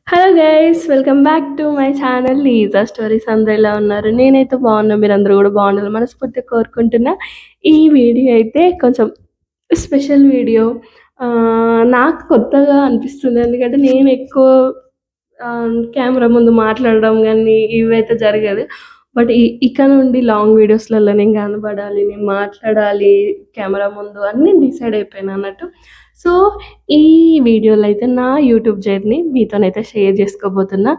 Hello guys! Welcome back to my channel లీజా stories. అందరూ ఎలా ఉన్నారు? నేనైతే బాగున్నా. మీరందరూ కూడా బాగుండాలని మనస్ఫూర్తిగా కోరుకుంటున్నా. ఈ వీడియో అయితే కొంచెం స్పెషల్ వీడియో. నాకు కొత్తగా అనిపిస్తుంది. ఎందుకంటే నేను ఎక్కువ కెమెరా ముందు మాట్లాడడం గానీ ఇవైతే జరగదు. బట్ ఇక నుండి లాంగ్ వీడియోస్‌లలో నేను కనపడాలి, నేను మాట్లాడాలి కెమెరా ముందు అని నేను డిసైడ్ అయిపోయాను అన్నట్టు. సో, ఈ వీడియోలో అయితే నా యూట్యూబ్ జర్నీ మీతోనైతే షేర్ చేసుకోబోతున్నా.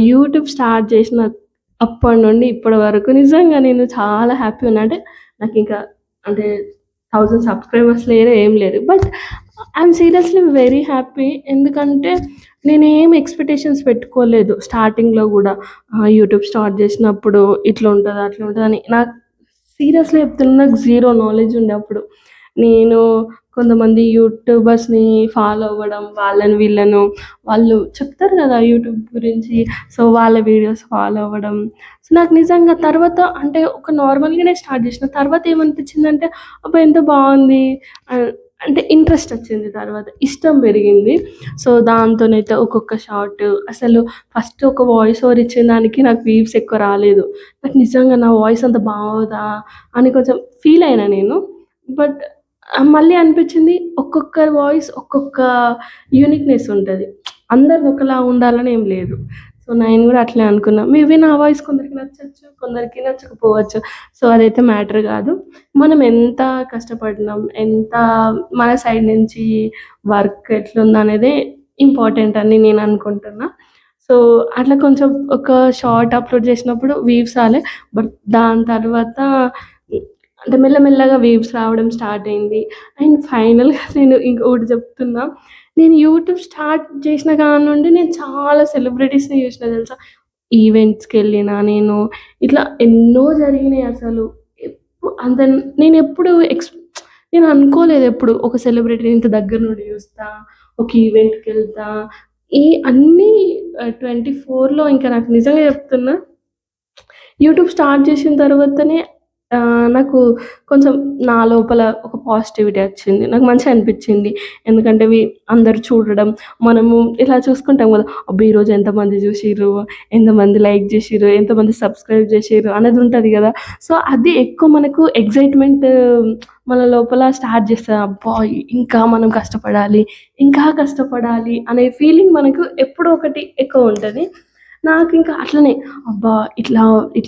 యూట్యూబ్ స్టార్ట్ చేసిన అప్పటి నుండి ఇప్పటి వరకు నిజంగా నేను చాలా హ్యాపీగా ఉన్నా. అంటే నాకింకా అంటే 1000 సబ్స్క్రైబర్స్ లేరు, ఏం లేరు. But I'm seriously very happy. ఎందుకంటే నేనేం ఎక్స్‌పెక్టేషన్స్ పెట్టుకోలేదు స్టార్టింగ్‌లో గూడా. యూట్యూబ్ స్టార్ట్ జేసినప్పుడు ఇట్లుంటది, అట్లుంటదని. నాకు సీరియస్‌లీ చెప్తున్నా, నాకు జీరో నాలెడ్జ్ ఉండే అప్పుడు. నేను కొంతమంది యూట్యూబర్స్‌ని ఫాలో అవ్వడం, వాళ్ళని వీళ్ళను వాళ్ళు చెప్తారు గదా యూట్యూబ్ గురించి. సో, వాళ్ళ వీడియోస్ ఫాలో అవ్వడం. సో, నాకు నిజంగా తర్వాత అంటే ఒక నార్మల్‌గానే స్టార్ట్ జేసిన. తర్వాత ఏమనిపించిందంటే అబ్బా! ఎంత బావుంది. ఆహ్, అంటే ఇంట్రెస్ట్ వచ్చింది తర్వాత. ఇష్టం పెరిగింది. సో, దాంతోనైతే ఒక్కొక్క షార్ట్ అసలు ఫస్ట్ ఒక వాయిస్ ఓవర్ ఇచ్చిన దానికి నాకు వ్యూస్ ఎక్కువ రాలేదు. నాకు నిజంగా నా వాయిస్ అంత బాగోదా అని కొంచెం ఫీల్ అయినా నేను. బట్ మళ్ళీ అనిపించింది ఒక్కొక్కరి వాయిస్ ఒక్కొక్క యూనిక్‌నెస్ ఉంటది. అందరిది ఒకలా ఉండాలని ఏం లేదు. సో, నేను గూడా అట్లే అనుకున్నా. మేబీ నా వాయిస్ కొందరికి నచ్చొచ్చు, కొందరికి నచ్చకపోవచ్చు. సో, అదైతే మ్యాటర్ గాదు. మనం ఎంత కష్టపడినాం, ఎంత మన సైడ్ నుంచి వర్క్ ఎట్లుందనేదే ఇంపార్టెంట్ అని నేను అనుకుంటున్నా. సో, అట్లా కొంచెం ఒక షార్ట్ అప్‌లోడ్ చేసినప్పుడు వ్యూస్ రాలే. బట్ దాని తర్వాత అంటే మెల్లమెల్లగా వేవ్స్ రావడం స్టార్ట్ అయింది. అండ్ ఫైనల్‌గా నేను ఇంకొకటి చెప్తున్నా. నేను యూట్యూబ్ స్టార్ట్ చేసిన కాడి నుండి నేను చాలా సెలబ్రిటీస్‌ని చూసిన తెలుసా? ఈవెంట్స్‌కెళ్ళినా నేను. ఇట్లా ఎన్నో జరిగినాయి అసలు. అంత నేనెప్పుడు నేను అనుకోలేదు ఎప్పుడు ఒక సెలబ్రిటీని ఇంత దగ్గర నుండి చూస్తా, ఒక ఈవెంట్‌కెళ్తా. ఈ అన్నీ 24లో ఇంకా నాకు నిజంగా చెప్తున్నా యూట్యూబ్ స్టార్ట్ చేసిన తర్వాతనే నాకు కొంచెం నా లోపల ఒక పాజిటివిటీ వచ్చింది. నాకు మంచిగా అనిపిచ్చింది. ఎందుకంటే అందరూ చూడడం, మనము ఇలా చూసుకుంటాం గదా! అబ్బా! ఈరోజు ఎంతమంది జూషిర్రు, ఎంతమంది లైక్ జేషిర్రు, ఎంతమంది సబ్స్క్రైబ్ జేషిర్రు అనేది ఉంటది గదా! సో, అది ఎక్కువ మనకు ఎక్సైట్‌మెంట్ మన లోపల స్టార్ట్ చేస్తది. అబ్బా! ఇంకా మనం కష్టపడాలి, ఇంకా కష్టపడాలి అనే ఫీలింగ్ మనకు ఎప్పుడో ఒకటి ఎక్కువ ఉంటది. నాకింకా అట్లనే అబ్బా! ఇట్లా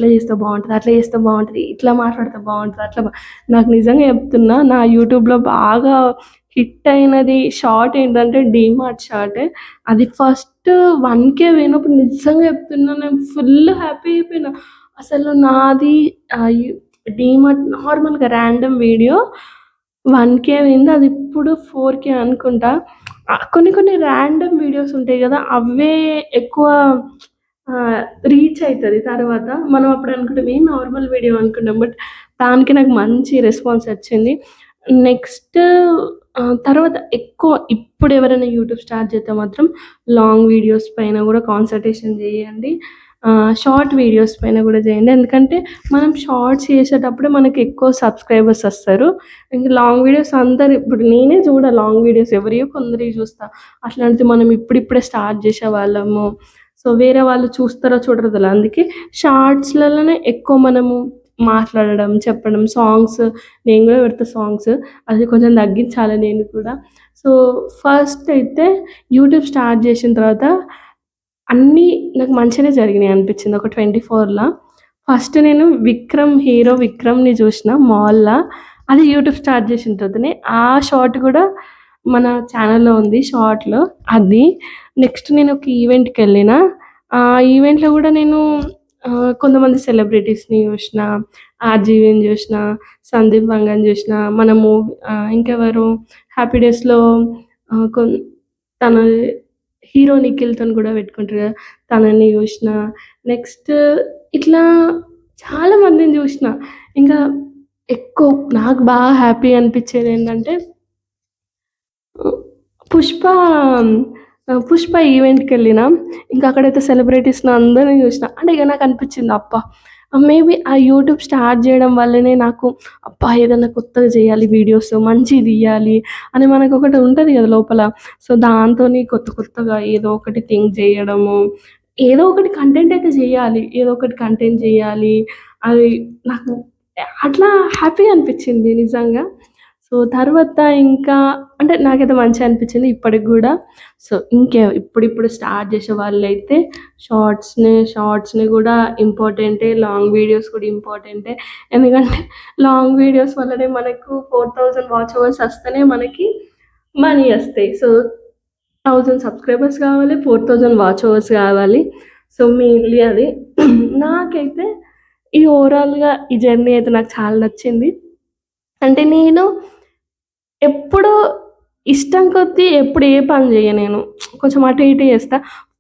చేస్తే బావుంటది, అట్లా చేస్తే బావుంటది, ఇట్లా మాట్లాడితే బావుంటది, నాకు నిజంగా చెప్తున్నా నా యూట్యూబ్‌లో బాగా హిట్ అయినది షార్ట్ ఏంటంటే డీమార్ట్ షార్ట్. అది ఫస్ట్ 1,000 పోయినప్పుడు నిజంగా చెప్తున్నా నేను ఫుల్ హ్యాపీ అయిపోయినా. అసలు నాది డీమార్ట్ నార్మల్‌గా ర్యాండమ్ వీడియో 1,000 పోయింది. అది ఇప్పుడు 4,000 అనుకుంటా. కొన్ని కొన్ని ర్యాండమ్ వీడియోస్ ఉంటాయి గదా! అవే ఎక్కువ ఆహ్, రీచ్ అయితది తర్వాత. మనం అప్పుడు అనుకుంటాం ఏం నార్మల్ వీడియో అనుకున్నాం. బట్ దానికి నాకు మంచి రెస్పాన్స్ వచ్చింది. నెక్స్ట్ తర్వాత ఎక్కువ ఇప్పుడు ఎవరైనా యూట్యూబ్ స్టార్ట్ చేస్తే మాత్రం లాంగ్ వీడియోస్ పైన గూడా కాన్సంట్రేషన్ చేయండి. షార్ట్ వీడియోస్ పైన గూడా చేయండి. ఎందుకంటే మనం షార్ట్స్ చేసేటప్పుడే మనకి ఎక్కువ సబ్స్క్రైబర్స్ వస్తారు. ఇంక లాంగ్ వీడియోస్ అందరూ ఇప్పుడు నేనే చూడ లాంగ్ వీడియోస్ ఎవరియో కొందరియి చూస్తా. అట్లాంటిది మనం ఇప్పుడిప్పుడే స్టార్ట్ చేసేవాళ్ళము. సో, వేరే వాళ్ళు చూస్తారో చూడరో తెలవదు. అందుకే షార్ట్స్‌లలోనే ఎక్కువ మనము మాట్లాడడం, చెప్పడం, సాంగ్స్ నేను గూడా పెడతా సాంగ్స్. అది కొంచెం తగ్గించాలి నేను కూడా. సో, ఫస్ట్ అయితే యూట్యూబ్ స్టార్ట్ చేసిన తర్వాత అన్నీ నాకు మంచిగానే జరిగినాయి అనిపించింది. ఒక 24ల ఫస్ట్ నేను హీరో 'విక్రమ్‌ని' చూసిన మాల్‌ల. అది యూట్యూబ్ స్టార్ట్ చేసిన తర్వాతనే. ఆ షార్ట్ గూడా మన ఛానెల్‌లో ఉంది షార్ట్‌లో అది. నెక్స్ట్ నేను ఒక ఈవెంట్‌కెళ్ళిన. ఆ ఈవెంట్‌లో గూడా నేను కొంతమంది సెలబ్రిటీస్‌ని చూసిన. 'ఆర్‌జీవిని' చూసిన, 'సందీప్ వంగని' చూసిన, ఇంకెవరు 'హ్యాపీ డేస్‌లో' ఆహ్, కొన్ తన హీరో 'నిఖిల్‌తోని' గూడా పెట్టుకుంటారు గదా! తనని జూషిన. నెక్స్ట్ ఇట్లా చాలా మందిని జూషిన. ఇంకా ఎక్కువ నాకు బాగా హ్యాపీ అనిపిచ్చేదేంటంటే హ్మ్. 'పుష్ప' ఈవెంట్‌కెళ్ళినా. ఇంకా అక్కడైతే సెలబ్రిటీస్‌ని అందరిని జూషిన. అంటే ఇగ నాకనిపిచ్చింది అబ్బా! మేబీ ఆ యూట్యూబ్ స్టార్ట్ జేయడం వల్లనే నాకు అబ్బా! ఏదన్నా కొత్తగా జేయాలి వీడియోస్, మంచియి తీయాలి అని మనకొకటి ఉంటది గదా లోపల. సో, దాంతోని కొత్త కొత్తగా ఏదో ఒకటి థింక్ జేయడము, ఏదో ఒకటి కంటెంట్ అయితే జేయాలి. ఏదో ఒకటి కంటెంట్ జేయాలి. అది నాకు అట్లా హ్యాపీగా అనిపిచ్చింది నిజంగా. సో, తర్వాత ఇంకా అంటే నాకైతే మంచిగా అనిపిచ్చింది ఇప్పటికి గూడా. సో, ఇప్పుడిప్పుడు స్టార్ట్ జేసే వాళ్ళైతే షార్ట్స్‌ని గూడా ఇంపార్టెంటే. లాంగ్ వీడియోస్ కూడా ఇంపార్టెంటే. ఎందుకంటే లాంగ్ వీడియోస్ వల్లనే మనకు 4000 వాచ్ అవర్స్ వస్తేనే మనకి మనీ ఒస్తాయి. సో, 1000 సబ్‌స్క్రైబర్స్ గావాలి, 4000 వాచ్ అవర్స్ గావాలి. సో, మెయిన్‌లీ అది. నాకైతే ఈ ఓవరాల్‌గా ఈ జర్నీ అయితే నాకు చాలా నచ్చింది. అంటే నేను ఎప్పుడు ఇష్టం కొద్దీ ఎప్పుడు ఏ పని జేయ నేను. కొంచెం అటు ఇటు చేస్తా.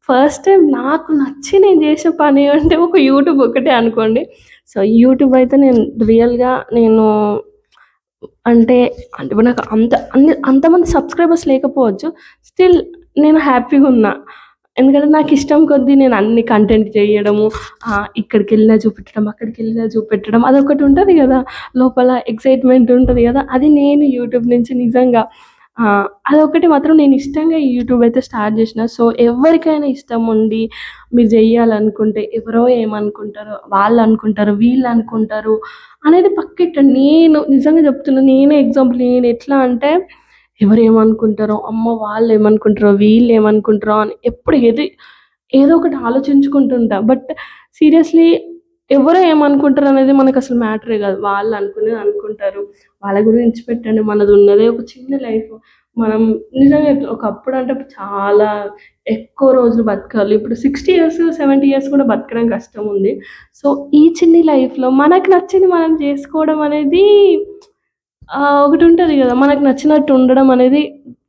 ఫస్ట్ టైమ్ నాకు నచ్చి నేను జేసే పని అంటే ఒక యూట్యూబ్ ఒక్కటే అనుకోండి. సో, యూట్యూబ్ అయితే నేను రియల్‌గా అంటే, అంటే ఇప్పుడు నాకు అంతమంది సబ్‌స్క్రైబర్స్ లేకపోవచ్చు. స్టిల్ నేను హ్యాపీగున్నా. ఎందుకంటే నాకిష్టం కొద్దీ నేను అన్ని కంటెంట్ చేయడము, ఇక్కడికెళ్ళినా చూపెట్టడం, అక్కడికెళ్ళినా చూపెట్టడం అదొకటి ఉంటది గదా! లోపల ఎక్సైట్‌మెంట్ ఉంటది గదా! అది నేను యూట్యూబ్ నుంచి నిజంగా అదొక్కటి మాత్రం నేను ఇష్టంగా ఈ యూట్యూబ్ అయితే స్టార్ట్ జేషిన. సో, ఎవరికైనా ఇష్టం ఉండి మీరు జెయ్యాలనుకుంటే ఎవరో ఏమనుకుంటారో, వాళ్ళనుకుంటారు, వీళ్ళనుకుంటారు అనేది పక్కెట్టండి. నేను నిజంగా చెప్తున్నా. నేనే ఎగ్జాంపుల్. నేనెట్లా అంటే ఎవరేమనుకుంటారో, అమ్మో! వాళ్ళేమనుకుంటారో, వీళ్ళేమనుకుంటారో అని ఎప్పుడు ఏదో ఒకటి ఆలోచించుకుంటుంటా. బట్ సీరియస్‌లీ ఎవరో ఏమనుకుంటారనేది మనకసలు మ్యాటరే గాదు. వాళ్ళనుకునేది అనుకుంటారు. వాళ్ళ గురించి పెట్టండి. మనదున్నదే ఒక చిన్న లైఫ్. మనం నిజంగా ఒకప్పుడంటే చాలా ఎక్కువ రోజులు బతకాలి. ఇప్పుడు 60 ఇయర్స్, 70 ఇయర్స్ కూడా బతకడం కష్టముంది. సో, ఈ చిన్ని లైఫ్‌లో మనకు నచ్చింది మనం జేసుకోవడం అనేది ఒకటుంటది గదా! మనకు నచ్చినట్టు ఉండడం అనేది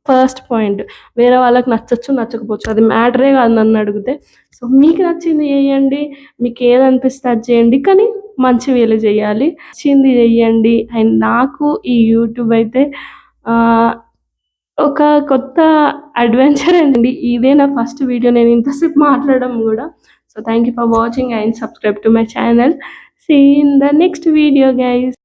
ఫస్ట్ పాయింట్. వేరే వాళ్ళకి నచ్చొచ్చు, నచ్చకపోవచ్చు. అది మ్యాటరే గాదు నన్నడిగితే. సో, మీకు నచ్చింది జేయండి. మీకేదనిపిస్తే అది చేయండి. కానీ మంచి వేలో జేయాలి. నచ్చింది జెయ్యండి. అండ్ నాకు ఈ యూట్యూబ్ అయితే ఆహ్, ఒక కొత్త అడ్వెంచర్ అండి. ఇదే నా ఫస్ట్ వీడియో. నేను ఇంతసేపు మాట్లాడడం గూడా. So, thank you for watching and subscribe to my channel. See you in the next video guys.